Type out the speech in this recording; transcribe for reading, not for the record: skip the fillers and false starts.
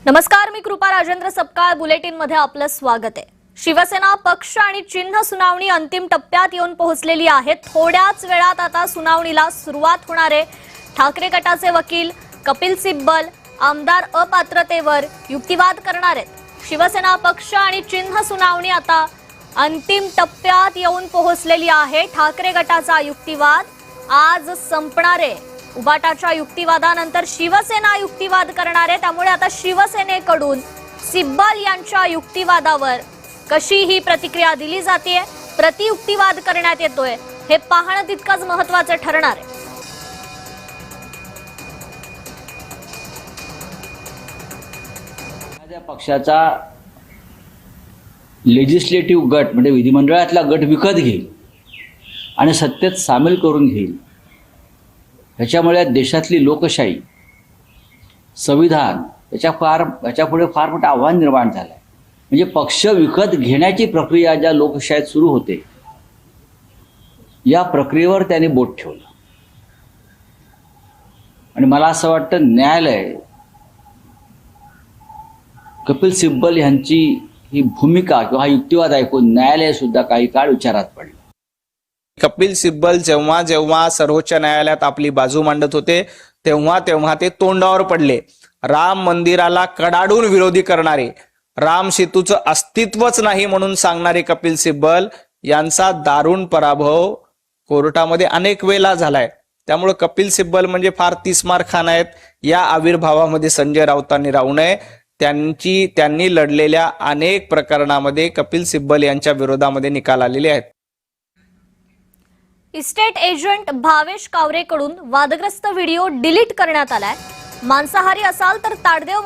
नमस्कार, मी कृपा राजेंद्र सपकाळ बुलेटिन मध्ये आपलं स्वागत आहे। शिवसेना पक्ष आणि चिन्ह सुनावणी अंतिम टप्प्यात येऊन पोहोचलेली आहे। थोड्याच वेळात आता सुनावणीला सुरुवात होणार आहे। ठाकरे गटाचे वकील कपिल सिब्बल आमदार अपात्रतेवर युक्तिवाद करणार आहेत। शिवसेना पक्ष आणि चिन्ह सुनावणी आता अंतिम टप्प्यात येऊन पोहोचलेली आहे। ठाकरे गटाचा युक्तिवाद आज संपणार आहे। उबाटाच्या युक्तिवादानंतर शिवसेना युक्तिवाद करणार आहे। त्यामुळे आता शिवसेनेकडून सिब्बल यांच्या युक्तिवादावर कशी ही प्रतिक्रिया दिली जाते, प्रतियुक्तिवाद करण्यात येतोय, हे पाहणं तितकंच महत्त्वाचं ठरणार आहे। माझ्या पक्षाचा लेजिस्लेटिव्ह गट म्हणजे विधिमंडळातला गट विकत घेईल आणि सत्तेत सामील करून घेईल। ह्याच्यामुळे देशातली लोकशाही, संविधान याच्यापुढे फार मोठं आव्हान निर्माण झालं आहे। म्हणजे पक्ष विकत घेण्याची प्रक्रिया ज्या लोकशाहीत सुरू होते, या प्रक्रियेवर त्यांनी बोट ठेवलं आणि मला असं वाटतं न्यायालय कपिल सिब्बल यांची ही भूमिका किंवा हा युक्तिवाद ऐकून न्यायालय सुद्धा काही काळ विचारात पडलं। कपिल सिब्बल जेव्हा जेव्हा सर्वोच्च न्यायालयात आपली बाजू मांडत होते तेव्हा ते तोंडावर पडले। राम मंदिराला कडाडून विरोधी करणारे, राम सेतूचं अस्तित्वच नाही म्हणून सांगणारे कपिल सिब्बल यांचा दारुण पराभव कोर्टामध्ये अनेक वेळा झालाय। त्यामुळे कपिल सिब्बल म्हणजे फार तीसमार खान आहेत। या आविर्भावामध्ये संजय राऊतांनी राहू नये। त्यांनी लढलेल्या अनेक प्रकरणामध्ये कपिल सिब्बल यांच्या विरोधामध्ये निकाल आलेले आहेत। इस्टेट एजंट भावेश कावरेकडून वादग्रस्त व्हिडिओ डिलीट करण्यात आलाय। मांसाहारी असाल तर ताडदेव